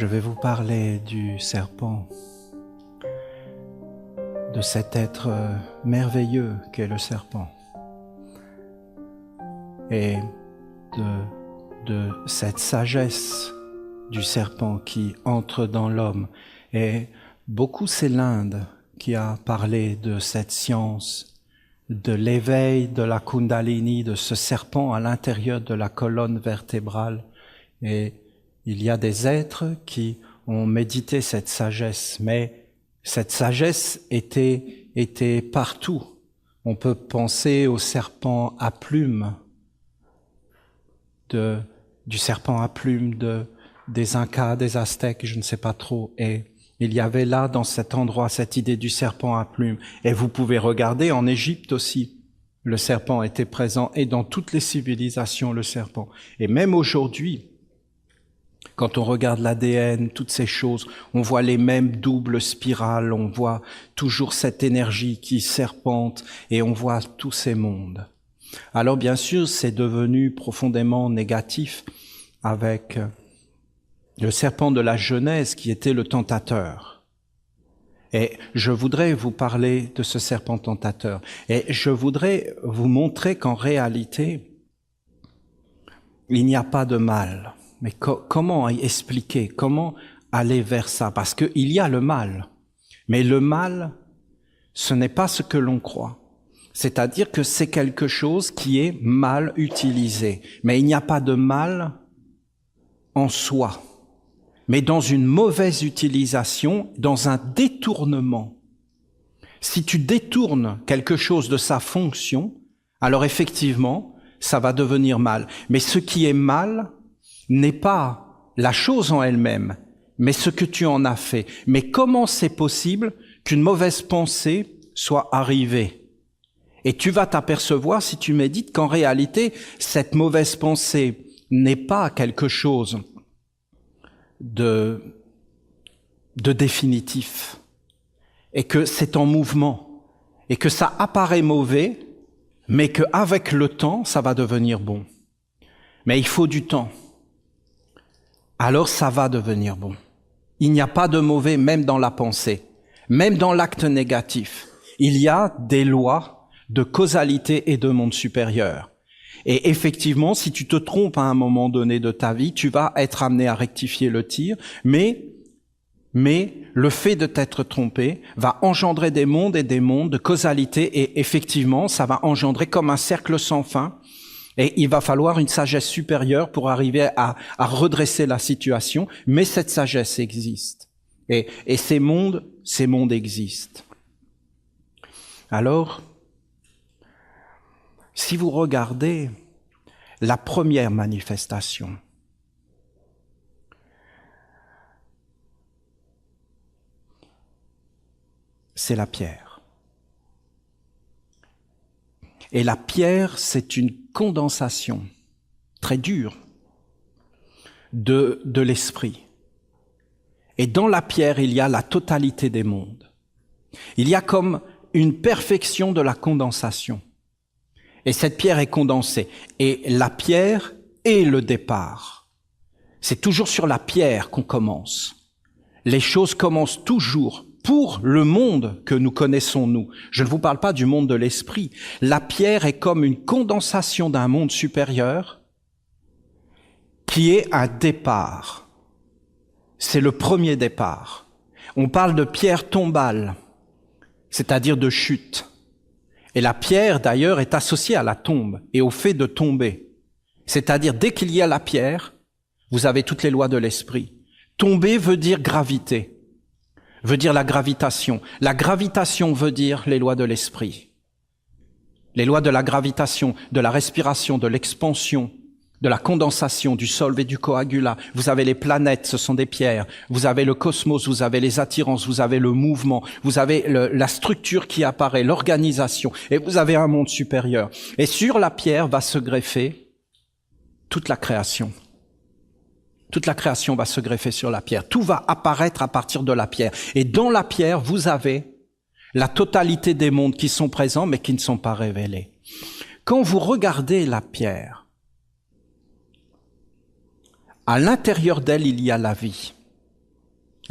Je vais vous parler du serpent, de cet être merveilleux qu'est le serpent, et de cette sagesse du serpent qui entre dans l'homme. Et beaucoup, c'est l'Inde qui a parlé de cette science, de l'éveil de la Kundalini, de ce serpent à l'intérieur de la colonne vertébrale. Et il y a des êtres qui ont médité cette sagesse, mais cette sagesse était partout. On peut penser au serpent à plumes, du serpent à plumes des Incas, des Aztèques, je ne sais pas trop. Et il y avait là, dans cet endroit, cette idée du serpent à plumes. Et vous pouvez regarder en Égypte aussi. Le serpent était présent, et dans toutes les civilisations, le serpent. Et même aujourd'hui, quand on regarde l'ADN, toutes ces choses, on voit les mêmes doubles spirales, on voit toujours cette énergie qui serpente, et on voit tous ces mondes. Alors bien sûr, c'est devenu profondément négatif avec le serpent de la Genèse qui était le tentateur. Et je voudrais vous parler de ce serpent tentateur. Et je voudrais vous montrer qu'en réalité, il n'y a pas de mal. Mais comment expliquer, comment aller vers ça? Parce qu'il y a le mal. Mais le mal, ce n'est pas ce que l'on croit. C'est-à-dire que c'est quelque chose qui est mal utilisé. Mais il n'y a pas de mal en soi. Mais dans une mauvaise utilisation, dans un détournement. Si tu détournes quelque chose de sa fonction, alors effectivement, ça va devenir mal. Mais ce qui est mal n'est pas la chose en elle-même, mais ce que tu en as fait. Mais comment c'est possible qu'une mauvaise pensée soit arrivée? Et tu vas t'apercevoir, si tu médites, qu'en réalité, cette mauvaise pensée n'est pas quelque chose de définitif, et que c'est en mouvement, et que ça apparaît mauvais, mais qu'avec le temps, ça va devenir bon. Mais il faut du temps. Alors ça va devenir bon. Il n'y a pas de mauvais même dans la pensée, même dans l'acte négatif. Il y a des lois de causalité et de monde supérieur. Et effectivement, si tu te trompes à un moment donné de ta vie, tu vas être amené à rectifier le tir, mais le fait de t'être trompé va engendrer des mondes et des mondes de causalité, et effectivement, ça va engendrer comme un cercle sans fin. Et il va falloir une sagesse supérieure pour arriver à redresser la situation, mais cette sagesse existe. Et ces mondes existent. Alors, si vous regardez la première manifestation, c'est la pierre. Et la pierre, c'est une condensation très dure de l'esprit. Et dans la pierre, il y a la totalité des mondes. Il y a comme une perfection de la condensation. Et cette pierre est condensée. Et la pierre est le départ. C'est toujours sur la pierre qu'on commence. Les choses commencent toujours pour le monde que nous connaissons, nous. Je ne vous parle pas du monde de l'esprit. La pierre est comme une condensation d'un monde supérieur qui est un départ. C'est le premier départ. On parle de pierre tombale, c'est-à-dire de chute. Et la pierre, d'ailleurs, est associée à la tombe et au fait de tomber. C'est-à-dire, dès qu'il y a la pierre, vous avez toutes les lois de l'esprit. Tomber veut dire gravité, veut dire la gravitation. La gravitation veut dire les lois de l'esprit. Les lois de la gravitation, de la respiration, de l'expansion, de la condensation, du solve et du coagula. Vous avez les planètes, ce sont des pierres. Vous avez le cosmos, vous avez les attirances, vous avez le mouvement, vous avez la structure qui apparaît, l'organisation, et vous avez un monde supérieur. Et sur la pierre va se greffer toute la création. Toute la création va se greffer sur la pierre. Tout va apparaître à partir de la pierre. Et dans la pierre, vous avez la totalité des mondes qui sont présents, mais qui ne sont pas révélés. Quand vous regardez la pierre, à l'intérieur d'elle, il y a la vie.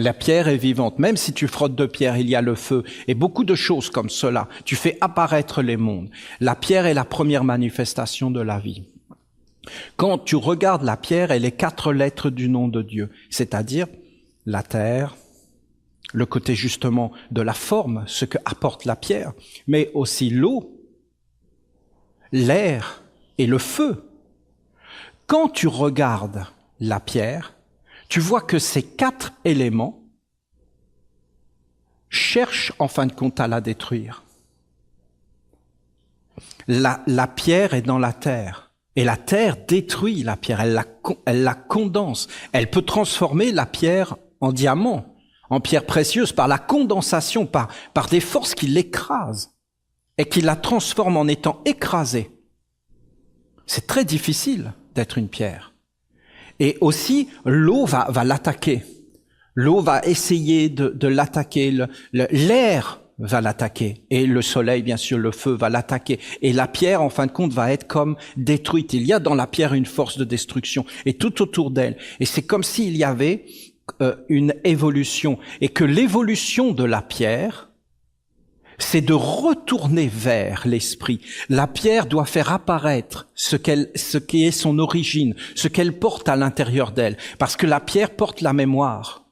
La pierre est vivante. Même si tu frottes de pierre, il y a le feu et beaucoup de choses comme cela. Tu fais apparaître les mondes. La pierre est la première manifestation de la vie. Quand tu regardes la pierre, elle est 4 lettres du nom de Dieu, c'est-à-dire la terre, le côté justement de la forme, ce que apporte la pierre, mais aussi l'eau, l'air et le feu. Quand tu regardes la pierre, tu vois que ces 4 éléments cherchent en fin de compte à la détruire. La pierre est dans la terre, et la terre détruit la pierre, elle la condense. Elle peut transformer la pierre en diamant, en pierre précieuse, par la condensation, par des forces qui l'écrasent, et qui la transforment en étant écrasée. C'est très difficile d'être une pierre. Et aussi, l'eau va l'attaquer. L'eau va essayer de l'attaquer. L'air va l'attaquer. Et le soleil, bien sûr, le feu va l'attaquer. Et la pierre, en fin de compte, va être comme détruite. Il y a dans la pierre une force de destruction. Et tout autour d'elle. Et c'est comme s'il y avait une évolution. Et que l'évolution de la pierre, c'est de retourner vers l'esprit. La pierre doit faire apparaître ce qui est son origine, ce qu'elle porte à l'intérieur d'elle. Parce que la pierre porte la mémoire.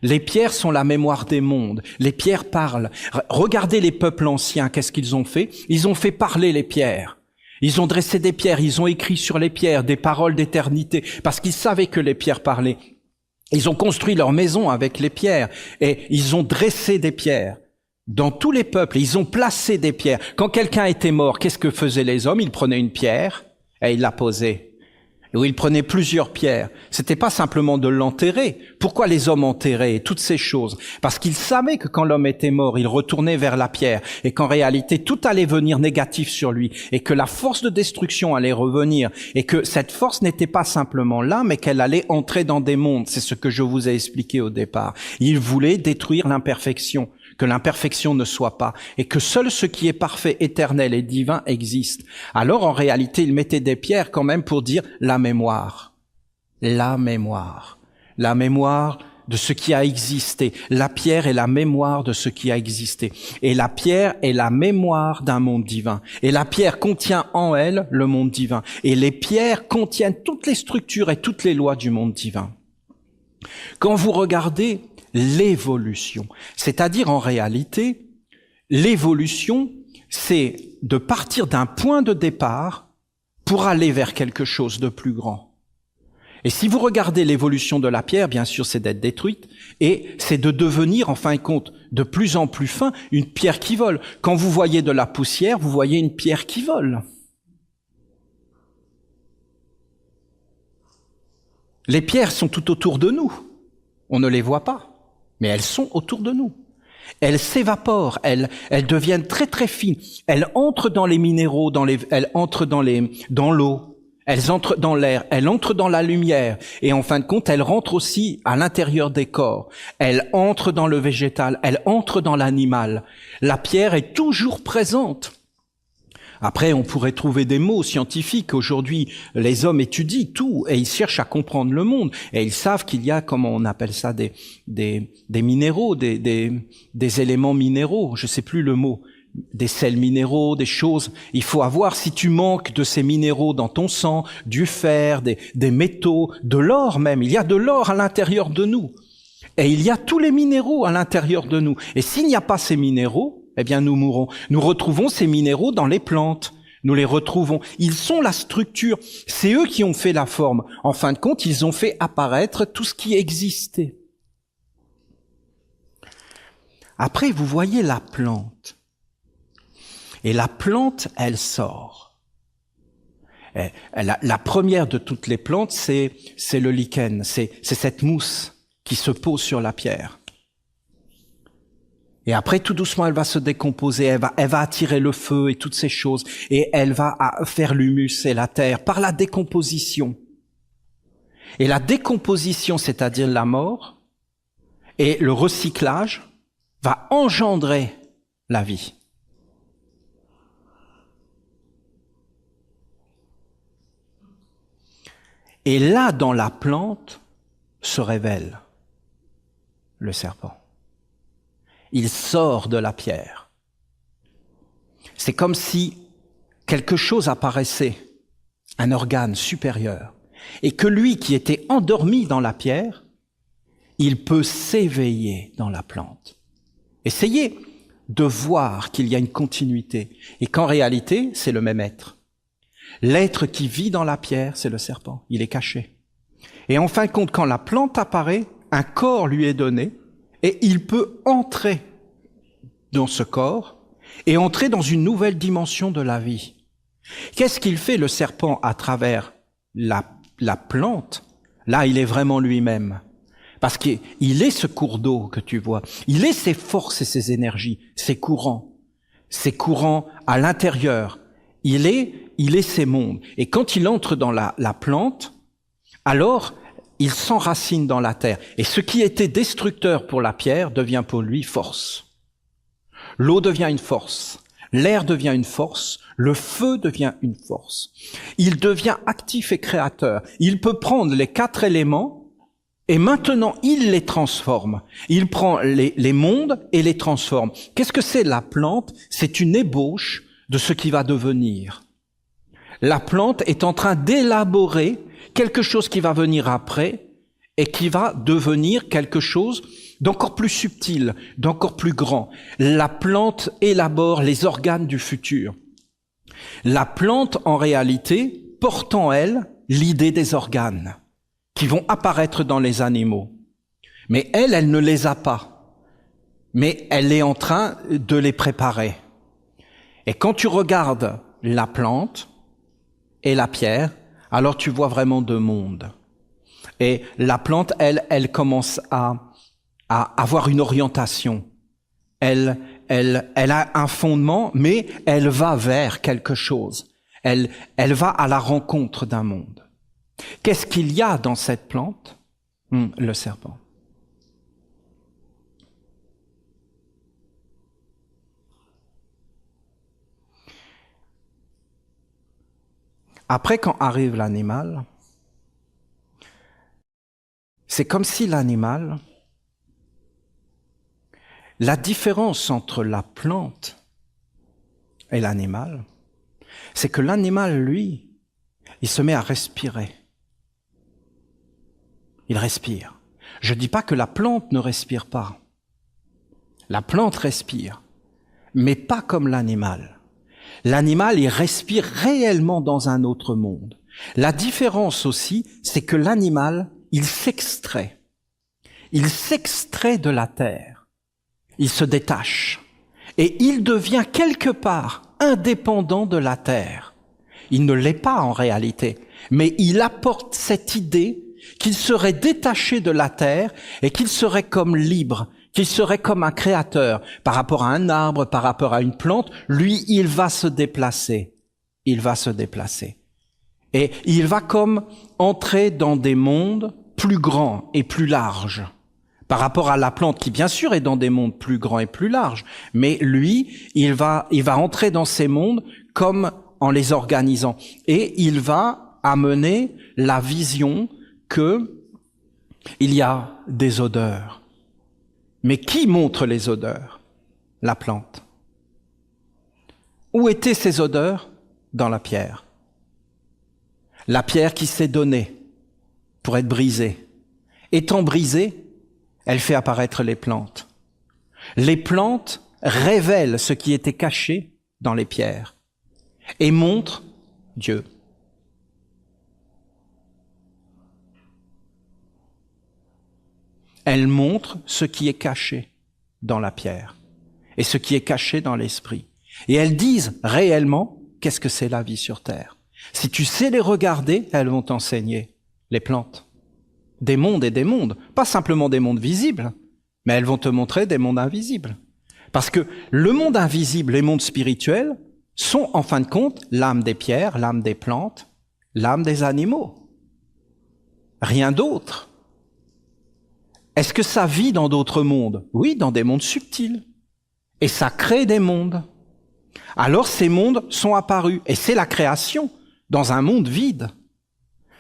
Les pierres sont la mémoire des mondes. Les pierres parlent. Regardez les peuples anciens, qu'est-ce qu'ils ont fait? Ils ont fait parler les pierres. Ils ont dressé des pierres, ils ont écrit sur les pierres des paroles d'éternité, parce qu'ils savaient que les pierres parlaient. Ils ont construit leur maison avec les pierres, et ils ont dressé des pierres. Dans tous les peuples, ils ont placé des pierres. Quand quelqu'un était mort, qu'est-ce que faisaient les hommes? Ils prenaient une pierre et ils la posaient. Ou ils prenaient plusieurs pierres. C'était pas simplement de l'enterrer. Pourquoi les hommes enterraient toutes ces choses? Parce qu'ils savaient que quand l'homme était mort, il retournait vers la pierre et qu'en réalité, tout allait venir négatif sur lui et que la force de destruction allait revenir et que cette force n'était pas simplement là, mais qu'elle allait entrer dans des mondes. C'est ce que je vous ai expliqué au départ. Il voulait détruire l'imperfection, que l'imperfection ne soit pas, et que seul ce qui est parfait, éternel et divin existe. Alors, en réalité, il mettait des pierres quand même pour dire la mémoire. La mémoire. La mémoire de ce qui a existé. La pierre est la mémoire de ce qui a existé. Et la pierre est la mémoire d'un monde divin. Et la pierre contient en elle le monde divin. Et les pierres contiennent toutes les structures et toutes les lois du monde divin. Quand vous regardez l'évolution, c'est-à-dire en réalité, l'évolution, c'est de partir d'un point de départ pour aller vers quelque chose de plus grand. Et si vous regardez l'évolution de la pierre, bien sûr, c'est d'être détruite, et c'est de devenir, en fin de compte, de plus en plus fin, une pierre qui vole. Quand vous voyez de la poussière, vous voyez une pierre qui vole. Les pierres sont tout autour de nous. On ne les voit pas, mais elles sont autour de nous. Elles s'évaporent, elles deviennent très très fines. Elles entrent dans les minéraux, elles entrent dans l'eau, elles entrent dans l'air, elles entrent dans la lumière. Et en fin de compte, elles rentrent aussi à l'intérieur des corps. Elles entrent dans le végétal, elles entrent dans l'animal. La pierre est toujours présente. Après, on pourrait trouver des mots scientifiques. Aujourd'hui, les hommes étudient tout et ils cherchent à comprendre le monde. Et ils savent qu'il y a, comment on appelle ça, des minéraux, des éléments minéraux. Je sais plus le mot. Des sels minéraux, des choses. Il faut avoir, si tu manques de ces minéraux dans ton sang, du fer, des métaux, de l'or même. Il y a de l'or à l'intérieur de nous. Et il y a tous les minéraux à l'intérieur de nous. Et s'il n'y a pas ces minéraux, eh bien nous mourrons. Nous retrouvons ces minéraux dans les plantes. Nous les retrouvons. Ils sont la structure. C'est eux qui ont fait la forme. En fin de compte, ils ont fait apparaître tout ce qui existait. Après, vous voyez la plante. Et la plante, elle sort. La première de toutes les plantes, c'est le lichen. C'est cette mousse qui se pose sur la pierre. Et après, tout doucement, elle va se décomposer, elle va attirer le feu et toutes ces choses, et elle va faire l'humus et la terre par la décomposition. Et la décomposition, c'est-à-dire la mort, et le recyclage, va engendrer la vie. Et là, dans la plante, se révèle le serpent. Il sort de la pierre. C'est comme si quelque chose apparaissait, un organe supérieur, et que lui qui était endormi dans la pierre, il peut s'éveiller dans la plante. Essayez de voir qu'il y a une continuité, et qu'en réalité, c'est le même être. L'être qui vit dans la pierre, c'est le serpent, il est caché. Et en fin de compte, quand la plante apparaît, un corps lui est donné, et il peut entrer dans ce corps, et entrer dans une nouvelle dimension de la vie. Qu'est-ce qu'il fait, le serpent, à travers la plante? Là, il est vraiment lui-même. Parce qu'il est ce cours d'eau que tu vois. Il est ses forces et ses énergies, ses courants à l'intérieur. Il est ces mondes. Et quand il entre dans la plante, alors il s'enracine dans la terre. Et ce qui était destructeur pour la pierre devient pour lui force. L'eau devient une force, l'air devient une force, le feu devient une force. Il devient actif et créateur. Il peut prendre les 4 éléments et maintenant il les transforme. Il prend les mondes et les transforme. Qu'est-ce que c'est la plante? C'est une ébauche de ce qui va devenir. La plante est en train d'élaborer quelque chose qui va venir après et qui va devenir quelque chose d'encore plus subtil, d'encore plus grand. La plante élabore les organes du futur. La plante, en réalité, porte en elle l'idée des organes qui vont apparaître dans les animaux. Mais elle ne les a pas. Mais elle est en train de les préparer. Et quand tu regardes la plante et la pierre, alors tu vois vraiment 2 mondes. Et la plante, elle commence à avoir une orientation. Elle a un fondement, mais elle va vers quelque chose. Elle va à la rencontre d'un monde. Qu'est-ce qu'il y a dans cette plante? Le serpent. Après, quand arrive l'animal, c'est comme si l'animal, la différence entre la plante et l'animal, c'est que l'animal, lui, il se met à respirer. Il respire. Je ne dis pas que la plante ne respire pas. La plante respire, mais pas comme l'animal. L'animal, il respire réellement dans un autre monde. La différence aussi, c'est que l'animal, il s'extrait. Il s'extrait de la terre. Il se détache. Et il devient quelque part indépendant de la terre. Il ne l'est pas en réalité, mais il apporte cette idée qu'il serait détaché de la terre et qu'il serait comme libre, qu'il serait comme un créateur par rapport à un arbre, par rapport à une plante. Lui, il va se déplacer. Il va se déplacer. Et il va comme entrer dans des mondes plus grands et plus larges par rapport à la plante qui, bien sûr, est dans des mondes plus grands et plus larges. Mais lui, il va entrer dans ces mondes comme en les organisant. Et il va amener la vision que il y a des odeurs. Mais qui montre les odeurs? La plante. Où étaient ces odeurs? Dans la pierre. La pierre qui s'est donnée pour être brisée. Étant brisée, elle fait apparaître les plantes. Les plantes révèlent ce qui était caché dans les pierres et montrent Dieu. Elles montrent ce qui est caché dans la pierre et ce qui est caché dans l'esprit. Et elles disent réellement qu'est-ce que c'est la vie sur terre. Si tu sais les regarder, elles vont t'enseigner les plantes. Des mondes et des mondes, pas simplement des mondes visibles, mais elles vont te montrer des mondes invisibles. Parce que le monde invisible, les mondes spirituels, sont en fin de compte l'âme des pierres, l'âme des plantes, l'âme des animaux. Rien d'autre. Est-ce que ça vit dans d'autres mondes? Oui, dans des mondes subtils. Et ça crée des mondes. Alors ces mondes sont apparus. Et c'est la création dans un monde vide.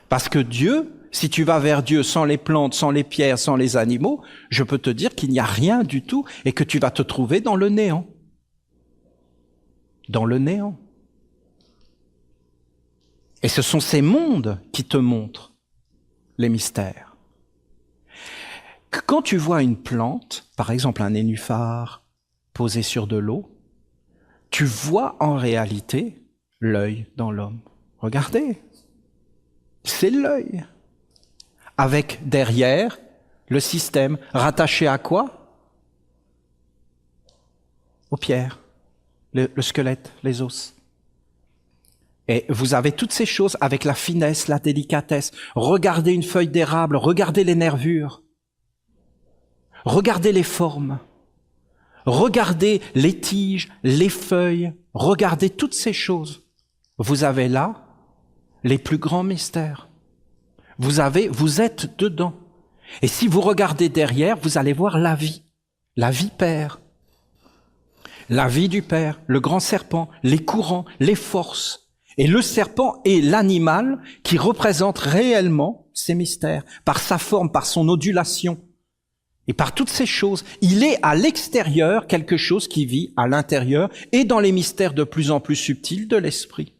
Parce que Dieu si tu vas vers Dieu sans les plantes, sans les pierres, sans les animaux, je peux te dire qu'il n'y a rien du tout et que tu vas te trouver dans le néant. Dans le néant. Et ce sont ces mondes qui te montrent les mystères. Quand tu vois une plante, par exemple un nénuphar posé sur de l'eau, tu vois en réalité l'œil dans l'homme. Regardez, c'est l'œil. Avec derrière le système rattaché à quoi? Aux pierres, le squelette, les os. Et vous avez toutes ces choses avec la finesse, la délicatesse. Regardez une feuille d'érable, regardez les nervures, regardez les formes, regardez les tiges, les feuilles, regardez toutes ces choses. Vous avez là les plus grands mystères. Vous êtes dedans. Et si vous regardez derrière, vous allez voir la vie Père, la vie du Père, le grand serpent, les courants, les forces. Et le serpent est l'animal qui représente réellement ces mystères, par sa forme, par son ondulation, et par toutes ces choses. Il est à l'extérieur quelque chose qui vit à l'intérieur et dans les mystères de plus en plus subtils de l'esprit.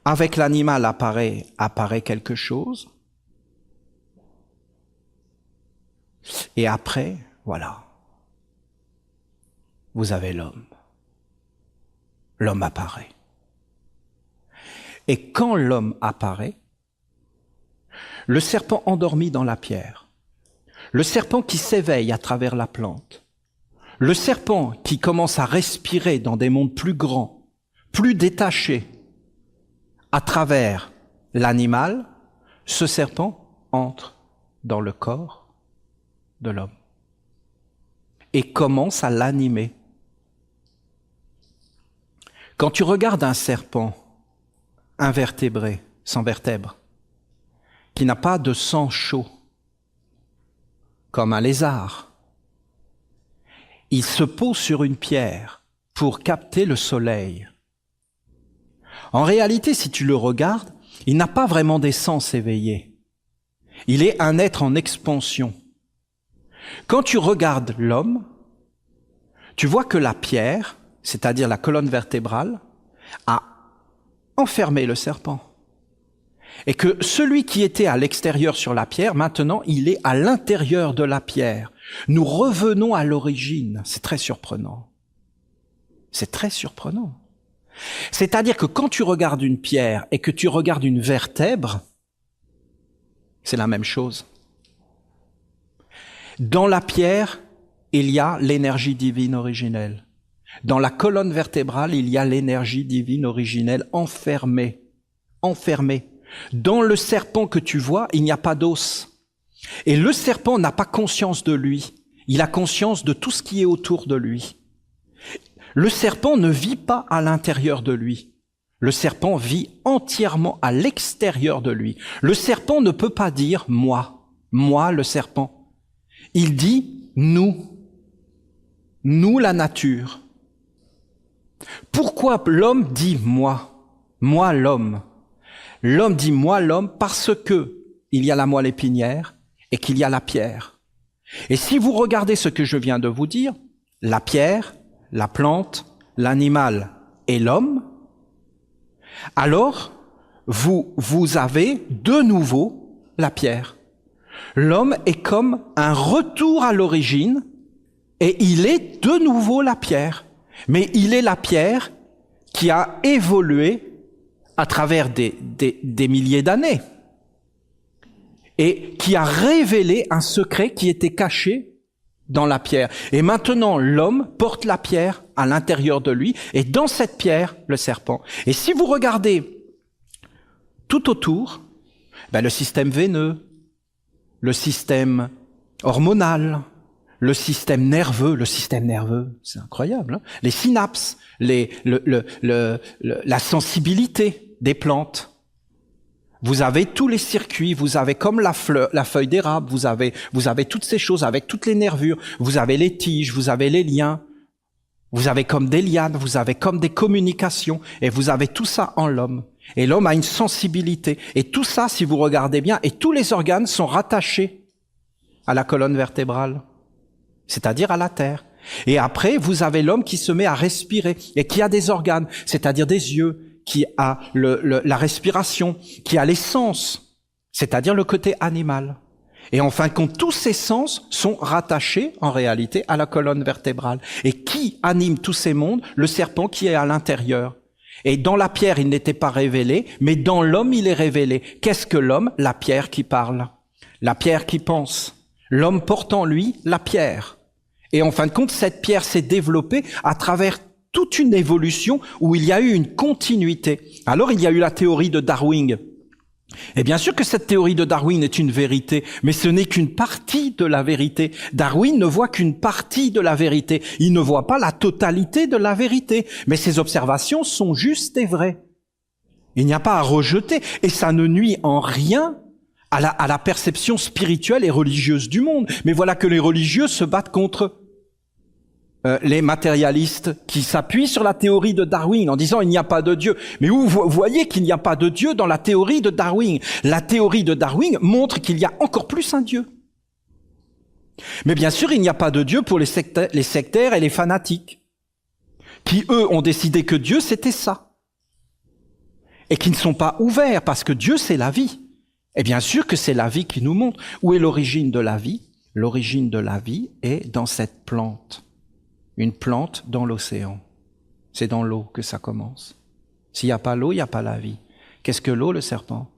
Avec l'animal apparaît quelque chose. Et après, voilà, vous avez l'homme. L'homme apparaît. Et quand l'homme apparaît, le serpent endormi dans la pierre, le serpent qui s'éveille à travers la plante, le serpent qui commence à respirer dans des mondes plus grands, plus détachés, à travers l'animal, ce serpent entre dans le corps de l'homme et commence à l'animer. Quand tu regardes un serpent invertébré, sans vertèbres, qui n'a pas de sang chaud, comme un lézard, il se pose sur une pierre pour capter le soleil. En réalité, si tu le regardes, il n'a pas vraiment des sens éveillés. Il est un être en expansion. Quand tu regardes l'homme, tu vois que la pierre, c'est-à-dire la colonne vertébrale, a enfermé le serpent. Et que celui qui était à l'extérieur sur la pierre, maintenant, il est à l'intérieur de la pierre. Nous revenons à l'origine. C'est très surprenant. C'est très surprenant. C'est-à-dire que quand tu regardes une pierre et que tu regardes une vertèbre, c'est la même chose. Dans la pierre, il y a l'énergie divine originelle. Dans la colonne vertébrale, il y a l'énergie divine originelle enfermée. Dans le serpent que tu vois, il n'y a pas d'os. Et le serpent n'a pas conscience de lui. Il a conscience de tout ce qui est autour de lui. Le serpent ne vit pas à l'intérieur de lui. Le serpent vit entièrement à l'extérieur de lui. Le serpent ne peut pas dire « moi ». Moi, le serpent. Il dit « nous ». Nous, la nature. Pourquoi l'homme dit « moi »? Moi, l'homme. L'homme dit « moi, l'homme » parce que il y a la moelle épinière et qu'il y a la pierre. Et si vous regardez ce que je viens de vous dire, la pierre, la plante, l'animal et l'homme, alors vous avez de nouveau la pierre. L'homme est comme un retour à l'origine et il est de nouveau la pierre. Mais il est la pierre qui a évolué à travers des milliers d'années et qui a révélé un secret qui était caché dans la pierre. Et maintenant, l'homme porte la pierre à l'intérieur de lui et dans cette pierre, le serpent. Et si vous regardez tout autour, le système veineux, le système hormonal, le système nerveux, c'est incroyable, hein, les synapses, la sensibilité des plantes. Vous avez tous les circuits, vous avez comme la feuille d'érable, vous avez toutes ces choses avec toutes les nervures, vous avez les tiges, vous avez les liens, vous avez comme des lianes, vous avez comme des communications, et vous avez tout ça en l'homme. Et l'homme a une sensibilité. Et tout ça, si vous regardez bien, et tous les organes sont rattachés à la colonne vertébrale, c'est-à-dire à la terre. Et après, vous avez l'homme qui se met à respirer et qui a des organes, c'est-à-dire des yeux, qui a la respiration, qui a les sens, c'est-à-dire le côté animal. Et en fin de compte, tous ces sens sont rattachés, en réalité, à la colonne vertébrale. Et qui anime tous ces mondes? Le serpent qui est à l'intérieur. Et dans la pierre, il n'était pas révélé, mais dans l'homme, il est révélé. Qu'est-ce que l'homme? La pierre qui parle. La pierre qui pense. L'homme porte en lui la pierre. Et en fin de compte, cette pierre s'est développée à travers toute une évolution où il y a eu une continuité. Alors, il y a eu la théorie de Darwin. Et bien sûr que cette théorie de Darwin est une vérité, mais ce n'est qu'une partie de la vérité. Darwin ne voit qu'une partie de la vérité. Il ne voit pas la totalité de la vérité. Mais ses observations sont justes et vraies. Il n'y a pas à rejeter. Et ça ne nuit en rien à la perception spirituelle et religieuse du monde. Mais voilà que les religieux se battent contre les matérialistes qui s'appuient sur la théorie de Darwin en disant il n'y a pas de Dieu. Mais vous voyez qu'il n'y a pas de Dieu dans la théorie de Darwin. La théorie de Darwin montre qu'il y a encore plus un Dieu. Mais bien sûr, il n'y a pas de Dieu pour les sectaires et les fanatiques qui, eux, ont décidé que Dieu, c'était ça. Et qui ne sont pas ouverts parce que Dieu, c'est la vie. Et bien sûr que c'est la vie qui nous montre. Où est l'origine de la vie? L'origine de la vie est dans cette plante. Une plante dans l'océan. C'est dans l'eau que ça commence. S'il n'y a pas l'eau, il n'y a pas la vie. Qu'est-ce que l'eau, le serpent?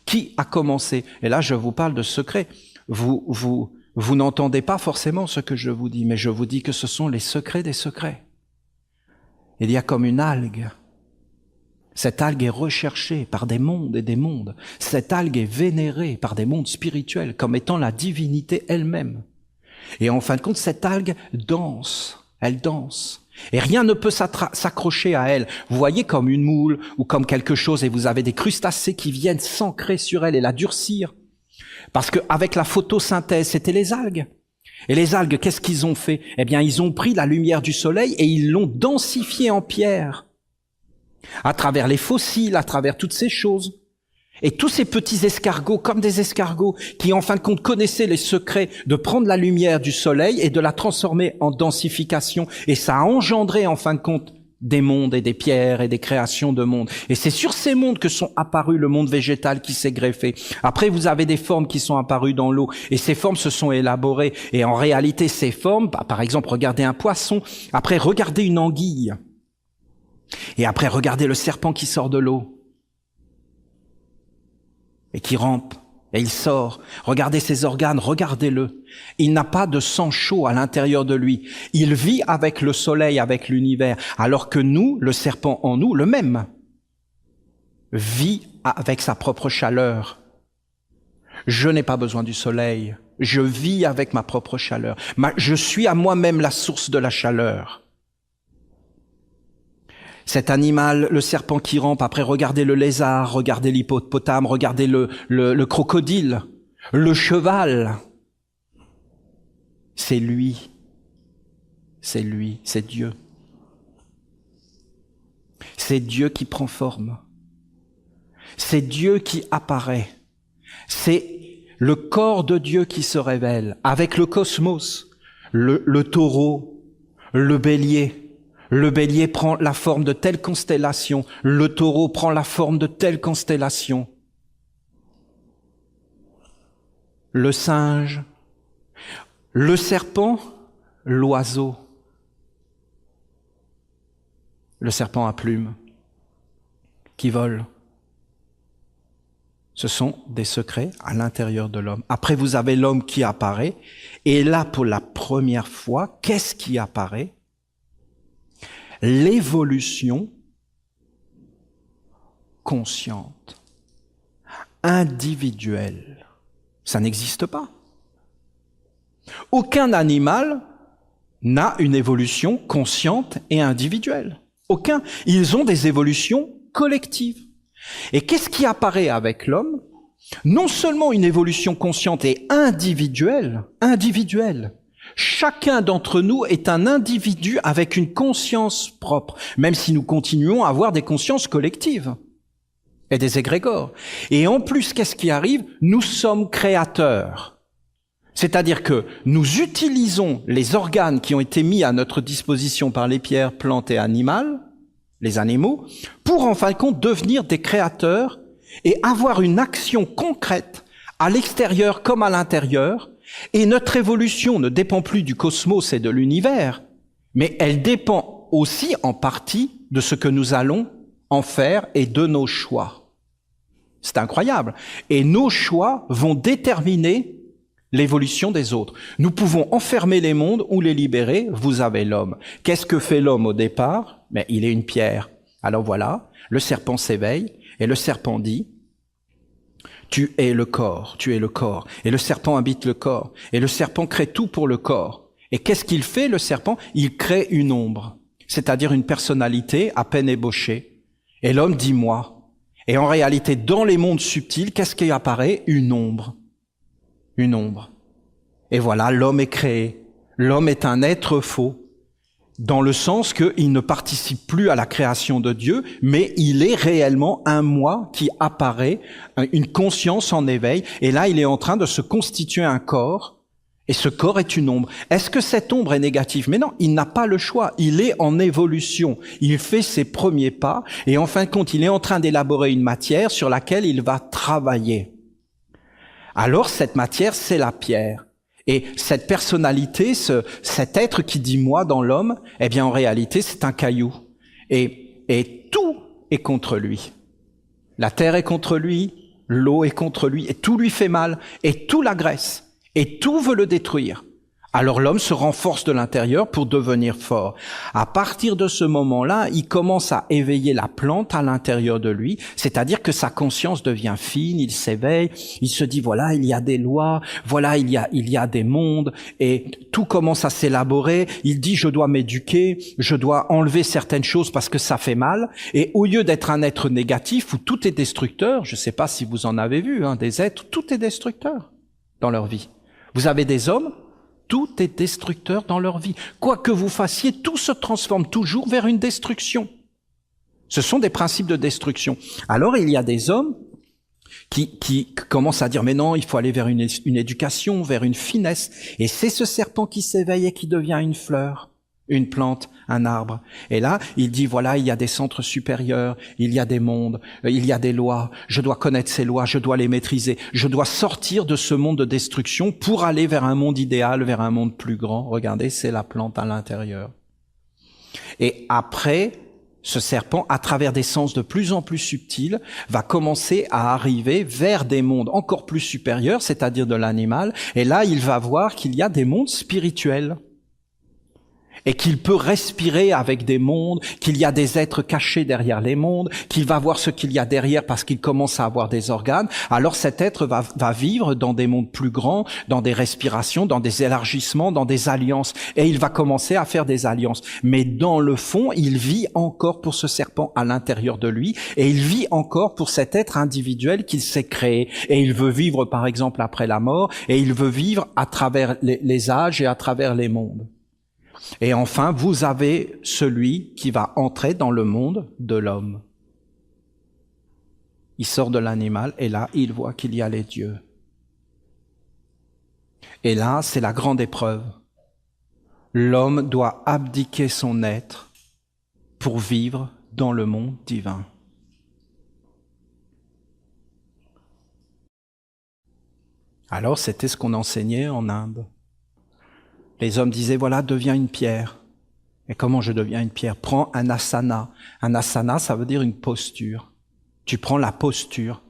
Qui a commencé? Et là, je vous parle de secrets. Vous n'entendez pas forcément ce que je vous dis, mais je vous dis que ce sont les secrets des secrets. Il y a comme une algue. Cette algue est recherchée par des mondes et des mondes. Cette algue est vénérée par des mondes spirituels comme étant la divinité elle-même. Et en fin de compte, cette algue danse. Elle danse. Et rien ne peut s'accrocher à elle. Vous voyez comme une moule ou comme quelque chose et vous avez des crustacés qui viennent s'ancrer sur elle et la durcir. Parce qu'avec la photosynthèse, c'était les algues. Et les algues, qu'est-ce qu'ils ont fait? Eh bien, ils ont pris la lumière du soleil et ils l'ont densifiée en pierre. À travers les fossiles, à travers toutes ces choses. Et tous ces petits escargots, comme des escargots, qui en fin de compte connaissaient les secrets de prendre la lumière du soleil et de la transformer en densification. Et ça a engendré en fin de compte des mondes et des pierres et des créations de mondes. Et c'est sur ces mondes que sont apparus le monde végétal qui s'est greffé. Après, vous avez des formes qui sont apparues dans l'eau. Et ces formes se sont élaborées. Et en réalité, ces formes, par exemple, regardez un poisson. Après, regardez une anguille. Et après, regardez le serpent qui sort de l'eau. Et qui rampe, et il sort. Regardez ses organes, regardez-le. Il n'a pas de sang chaud à l'intérieur de lui. Il vit avec le soleil, avec l'univers, alors que nous, le serpent en nous, le même, vit avec sa propre chaleur. Je n'ai pas besoin du soleil. Je vis avec ma propre chaleur. Je suis à moi-même la source de la chaleur. Cet animal, le serpent qui rampe, après regardez le lézard, regardez l'hippopotame, regardez le crocodile, le cheval. C'est lui, c'est Dieu. C'est Dieu qui prend forme. C'est Dieu qui apparaît. C'est le corps de Dieu qui se révèle avec le cosmos, le taureau, le bélier. Le bélier prend la forme de telle constellation. Le taureau prend la forme de telle constellation. Le singe, le serpent, l'oiseau. Le serpent à plumes qui vole. Ce sont des secrets à l'intérieur de l'homme. Après, vous avez l'homme qui apparaît. Et là, pour la première fois, qu'est-ce qui apparaît? L'évolution consciente, individuelle. Ça n'existe pas. Aucun animal n'a une évolution consciente et individuelle. Aucun. Ils ont des évolutions collectives. Et qu'est-ce qui apparaît avec l'homme? Non seulement une évolution consciente et individuelle. Chacun d'entre nous est un individu avec une conscience propre, même si nous continuons à avoir des consciences collectives. et des égrégores. Et en plus, qu'est-ce qui arrive? Nous sommes créateurs. C'est-à-dire que nous utilisons les organes qui ont été mis à notre disposition par les pierres, plantes et animales, les animaux, pour en fin de compte devenir des créateurs et avoir une action concrète à l'extérieur comme à l'intérieur. Et notre évolution ne dépend plus du cosmos et de l'univers, mais elle dépend aussi en partie de ce que nous allons en faire et de nos choix. C'est incroyable. Et nos choix vont déterminer l'évolution des autres. Nous pouvons enfermer les mondes ou les libérer. Vous avez l'homme. Qu'est-ce que fait l'homme au départ? Mais il est une pierre. Alors voilà, le serpent s'éveille et le serpent dit: tu es le corps, tu es le corps. Et le serpent habite le corps. Et le serpent crée tout pour le corps. Et qu'est-ce qu'il fait, le serpent? Il crée une ombre, c'est-à-dire une personnalité à peine ébauchée. Et l'homme dit moi. Et en réalité, dans les mondes subtils, qu'est-ce qui apparaît? Une ombre. Une ombre. Et voilà, l'homme est créé. L'homme est un être faux, dans le sens qu'il ne participe plus à la création de Dieu, mais il est réellement un moi qui apparaît, une conscience en éveil, et là il est en train de se constituer un corps, et ce corps est une ombre. Est-ce que cette ombre est négative? Mais non, il n'a pas le choix, il est en évolution, il fait ses premiers pas, et en fin de compte il est en train d'élaborer une matière sur laquelle il va travailler. Alors cette matière, c'est la pierre. Et cette personnalité, cet être qui dit moi dans l'homme, eh bien en réalité c'est un caillou. Et tout est contre lui. La terre est contre lui, l'eau est contre lui, et tout lui fait mal, et tout l'agresse, et tout veut le détruire. Alors l'homme se renforce de l'intérieur pour devenir fort. À partir de ce moment-là, il commence à éveiller la plante à l'intérieur de lui, c'est-à-dire que sa conscience devient fine, il s'éveille, il se dit voilà, il y a des lois, voilà, il y a des mondes, et tout commence à s'élaborer. Il dit je dois m'éduquer, je dois enlever certaines choses parce que ça fait mal, et au lieu d'être un être négatif où tout est destructeur, je ne sais pas si vous en avez vu, des êtres, tout est destructeur dans leur vie. Vous avez des hommes, tout est destructeur dans leur vie. Quoi que vous fassiez, tout se transforme toujours vers une destruction. Ce sont des principes de destruction. Alors il y a des hommes qui commencent à dire mais non, il faut aller vers une éducation, vers une finesse. Et c'est ce serpent qui s'éveille et qui devient une fleur, une plante, un arbre. Et là, il dit voilà, il y a des centres supérieurs, il y a des mondes, il y a des lois, je dois connaître ces lois, je dois les maîtriser, je dois sortir de ce monde de destruction pour aller vers un monde idéal, vers un monde plus grand. Regardez, c'est la plante à l'intérieur. Et après, ce serpent, à travers des sens de plus en plus subtils, va commencer à arriver vers des mondes encore plus supérieurs, c'est-à-dire de l'animal. Et là, il va voir qu'il y a des mondes spirituels. Et qu'il peut respirer avec des mondes, qu'il y a des êtres cachés derrière les mondes, qu'il va voir ce qu'il y a derrière parce qu'il commence à avoir des organes, alors cet être va vivre dans des mondes plus grands, dans des respirations, dans des élargissements, dans des alliances, et il va commencer à faire des alliances. Mais dans le fond, il vit encore pour ce serpent à l'intérieur de lui, et il vit encore pour cet être individuel qu'il s'est créé. Et il veut vivre par exemple après la mort, et il veut vivre à travers les âges et à travers les mondes. Et enfin, vous avez celui qui va entrer dans le monde de l'homme. Il sort de l'animal et là, il voit qu'il y a les dieux. Et là, c'est la grande épreuve. L'homme doit abdiquer son être pour vivre dans le monde divin. Alors, c'était ce qu'on enseignait en Inde. Les hommes disaient, voilà, deviens une pierre. Et comment je deviens une pierre? Prends un asana. Un asana, ça veut dire une posture. Tu prends la posture,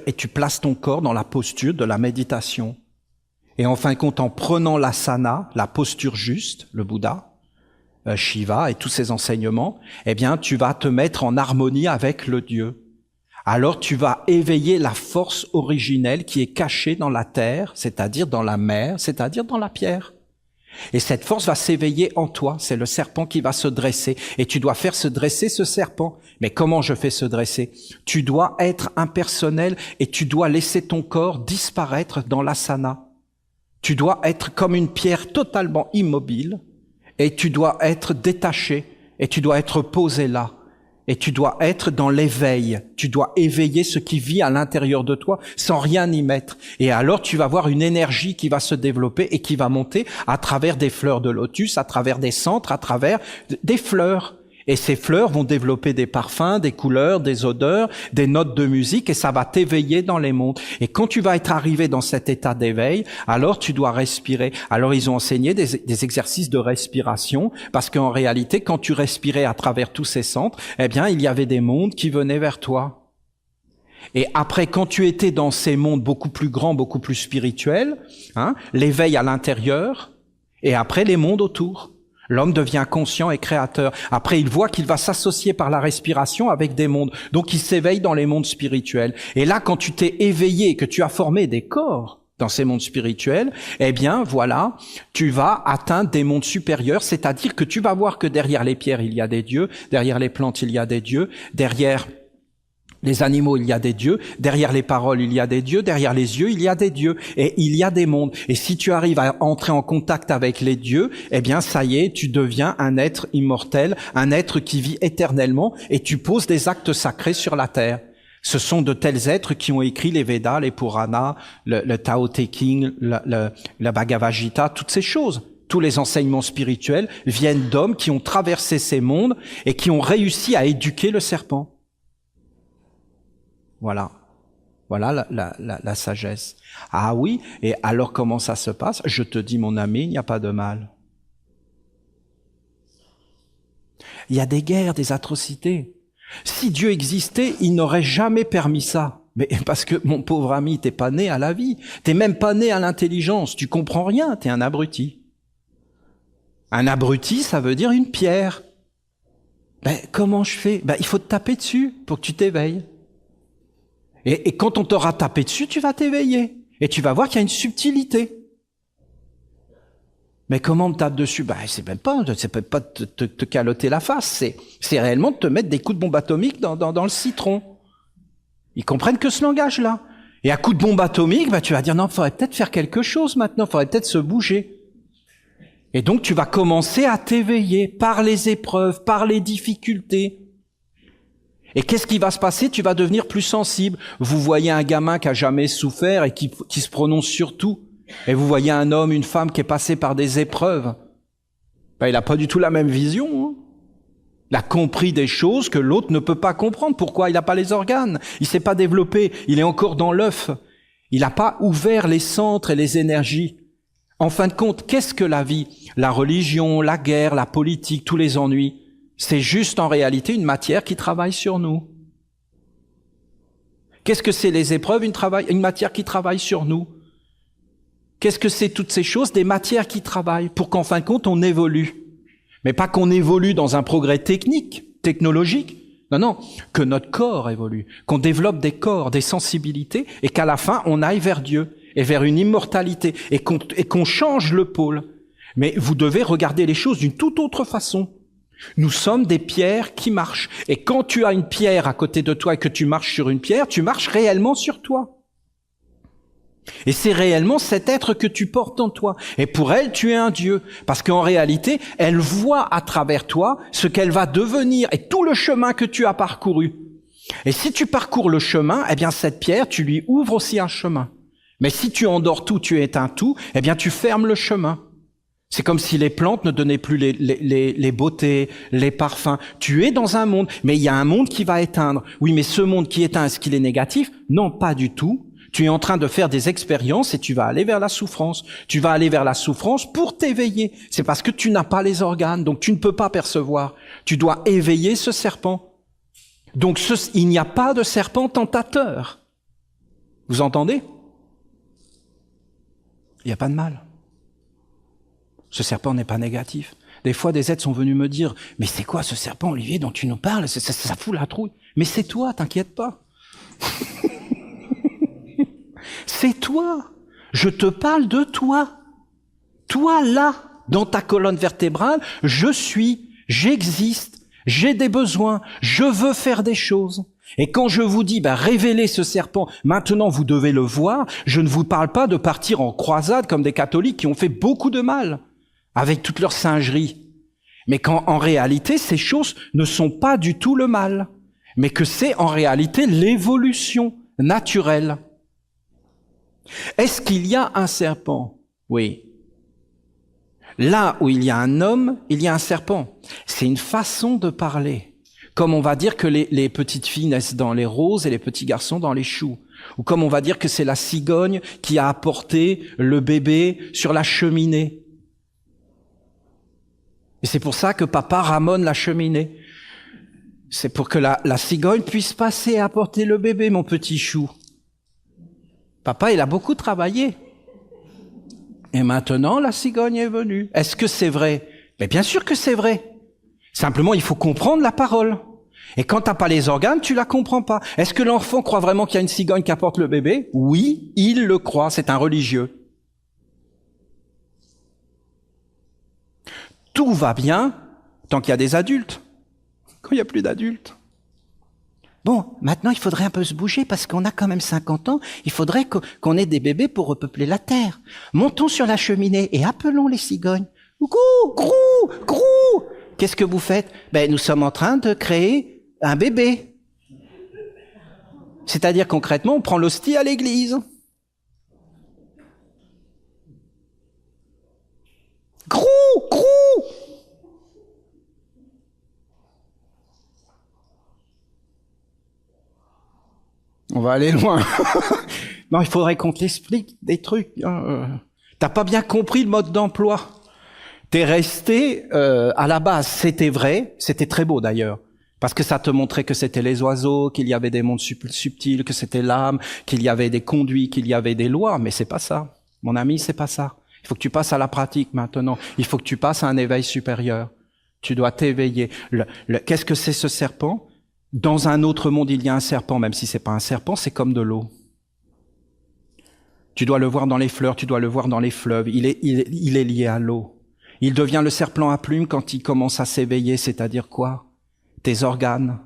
et tu places ton corps dans la posture de la méditation. Et en fin de compte, en prenant l'asana, la posture juste, le Bouddha, Shiva et tous ses enseignements, eh bien, tu vas te mettre en harmonie avec le Dieu. Alors tu vas éveiller la force originelle qui est cachée dans la terre, c'est-à-dire dans la mer, c'est-à-dire dans la pierre. Et cette force va s'éveiller en toi, c'est le serpent qui va se dresser, et tu dois faire se dresser ce serpent. Mais comment je fais se dresser? Tu dois être impersonnel et tu dois laisser ton corps disparaître dans l'asana. Tu dois être comme une pierre totalement immobile, et tu dois être détaché, et tu dois être posé là. Et tu dois être dans l'éveil. Tu dois éveiller ce qui vit à l'intérieur de toi sans rien y mettre. Et alors tu vas voir une énergie qui va se développer et qui va monter à travers des fleurs de lotus, à travers des centres, à travers des fleurs. Et ces fleurs vont développer des parfums, des couleurs, des odeurs, des notes de musique, et ça va t'éveiller dans les mondes. Et quand tu vas être arrivé dans cet état d'éveil, alors tu dois respirer. Alors ils ont enseigné des exercices de respiration, parce qu'en réalité, quand tu respirais à travers tous ces centres, eh bien, il y avait des mondes qui venaient vers toi. Et après, quand tu étais dans ces mondes beaucoup plus grands, beaucoup plus spirituels, l'éveil à l'intérieur, et après les mondes autour. L'homme devient conscient et créateur. Après, il voit qu'il va s'associer par la respiration avec des mondes. Donc, il s'éveille dans les mondes spirituels. Et là, quand tu t'es éveillé, que tu as formé des corps dans ces mondes spirituels, eh bien, voilà, tu vas atteindre des mondes supérieurs. C'est-à-dire que tu vas voir que derrière les pierres, il y a des dieux. Derrière les plantes, il y a des dieux. Derrière les animaux, il y a des dieux. Derrière les paroles, il y a des dieux. Derrière les yeux, il y a des dieux. Et il y a des mondes. Et si tu arrives à entrer en contact avec les dieux, eh bien, ça y est, tu deviens un être immortel, un être qui vit éternellement, et tu poses des actes sacrés sur la terre. Ce sont de tels êtres qui ont écrit les Védas, les Puranas, le Tao Te Ching, la Bhagavad Gita, toutes ces choses. Tous les enseignements spirituels viennent d'hommes qui ont traversé ces mondes et qui ont réussi à éduquer le serpent. Voilà. Voilà la sagesse. Ah oui, et alors comment ça se passe? Je te dis, mon ami, il n'y a pas de mal. Il y a des guerres, des atrocités. Si Dieu existait, il n'aurait jamais permis ça. Mais parce que, mon pauvre ami, t'es pas né à la vie. T'es même pas né à l'intelligence. Tu comprends rien, t'es un abruti. Un abruti, ça veut dire une pierre. Ben, comment je fais? Ben, il faut te taper dessus pour que tu t'éveilles. Et quand on t'aura tapé dessus, tu vas t'éveiller. Et tu vas voir qu'il y a une subtilité. Mais comment on me tape dessus? Ben, c'est même pas te caloter la face. C'est réellement de te mettre des coups de bombe atomique dans le citron. Ils comprennent que ce langage-là. Et à coup de bombe atomique, ben, tu vas dire, non, faudrait peut-être faire quelque chose maintenant. Faudrait peut-être se bouger. Et donc, tu vas commencer à t'éveiller par les épreuves, par les difficultés. Et qu'est-ce qui va se passer? Tu vas devenir plus sensible. Vous voyez un gamin qui a jamais souffert et qui se prononce sur tout. Et vous voyez un homme, une femme qui est passé par des épreuves. Ben, il n'a pas du tout la même vision. Il a compris des choses que l'autre ne peut pas comprendre. Pourquoi? Il n'a pas les organes. Il s'est pas développé. Il est encore dans l'œuf. Il n'a pas ouvert les centres et les énergies. En fin de compte, qu'est-ce que la vie? La religion, la guerre, la politique, tous les ennuis. C'est juste en réalité une matière qui travaille sur nous. Qu'est-ce que c'est les épreuves? Une matière qui travaille sur nous. Qu'est-ce que c'est toutes ces choses? Des matières qui travaillent pour qu'en fin de compte on évolue. Mais pas qu'on évolue dans un progrès technologique. Non, que notre corps évolue, qu'on développe des corps, des sensibilités et qu'à la fin on aille vers Dieu et vers une immortalité et qu'on change le pôle. Mais vous devez regarder les choses d'une toute autre façon. Nous sommes des pierres qui marchent. Et quand tu as une pierre à côté de toi et que tu marches sur une pierre, tu marches réellement sur toi. Et c'est réellement cet être que tu portes en toi. Et pour elle, tu es un Dieu. Parce qu'en réalité, elle voit à travers toi ce qu'elle va devenir et tout le chemin que tu as parcouru. Et si tu parcours le chemin, eh bien cette pierre, tu lui ouvres aussi un chemin. Mais si tu endors tout, tu éteins tout, eh bien tu fermes le chemin. C'est comme si les plantes ne donnaient plus les beautés, les parfums. Tu es dans un monde, mais il y a un monde qui va éteindre. Oui, mais ce monde qui éteint, est-ce qu'il est négatif? Non, pas du tout. Tu es en train de faire des expériences et tu vas aller vers la souffrance. Tu vas aller vers la souffrance pour t'éveiller. C'est parce que tu n'as pas les organes, donc tu ne peux pas percevoir. Tu dois éveiller ce serpent. Donc il n'y a pas de serpent tentateur. Vous entendez? Il n'y a pas de mal. Ce serpent n'est pas négatif. Des fois, des êtres sont venus me dire « Mais c'est quoi ce serpent, Olivier, dont tu nous parles? Ça fout la trouille. » Mais c'est toi, t'inquiète pas. C'est toi. Je te parle de toi. Toi, là, dans ta colonne vertébrale, je suis, j'existe, j'ai des besoins, je veux faire des choses. Et quand je vous dis, révélez ce serpent, maintenant vous devez le voir, je ne vous parle pas de partir en croisade comme des catholiques qui ont fait beaucoup de mal avec toute leur singerie. Mais qu'en réalité, ces choses ne sont pas du tout le mal, mais que c'est en réalité l'évolution naturelle. Est-ce qu'il y a un serpent? Oui. Là où il y a un homme, il y a un serpent. C'est une façon de parler. Comme on va dire que les petites filles naissent dans les roses et les petits garçons dans les choux. Ou comme on va dire que c'est la cigogne qui a apporté le bébé sur la cheminée. Et c'est pour ça que papa ramone la cheminée. C'est pour que la cigogne puisse passer et apporter le bébé, mon petit chou. Papa, il a beaucoup travaillé. Et maintenant, la cigogne est venue. Est-ce que c'est vrai? Mais bien sûr que c'est vrai. Simplement, il faut comprendre la parole. Et quand t'as pas les organes, tu la comprends pas. Est-ce que l'enfant croit vraiment qu'il y a une cigogne qui apporte le bébé? Oui, il le croit, c'est un religieux. Tout va bien tant qu'il y a des adultes. Quand il n'y a plus d'adultes. Bon, maintenant il faudrait un peu se bouger parce qu'on a quand même 50 ans. Il faudrait qu'on ait des bébés pour repeupler la terre. Montons sur la cheminée et appelons les cigognes. Coucou, grou, grou. Qu'est-ce que vous faites? Nous sommes en train de créer un bébé. C'est-à-dire concrètement, on prend l'hostie à l'église. Grou, grou. On va aller loin. Non, il faudrait qu'on te l'explique des trucs. T'as pas bien compris le mode d'emploi. T'es resté à la base, c'était vrai, c'était très beau d'ailleurs, parce que ça te montrait que c'était les oiseaux, qu'il y avait des mondes subtils, que c'était l'âme, qu'il y avait des conduits, qu'il y avait des lois, mais c'est pas ça. Mon ami, c'est pas ça. Il faut que tu passes à la pratique maintenant. Il faut que tu passes à un éveil supérieur. Tu dois t'éveiller. Qu'est-ce que c'est ce serpent? Dans un autre monde, il y a un serpent, même si c'est pas un serpent, c'est comme de l'eau. Tu dois le voir dans les fleurs, tu dois le voir dans les fleuves. Il est lié à l'eau. Il devient le serpent à plumes quand il commence à s'éveiller, c'est-à-dire quoi? Tes organes.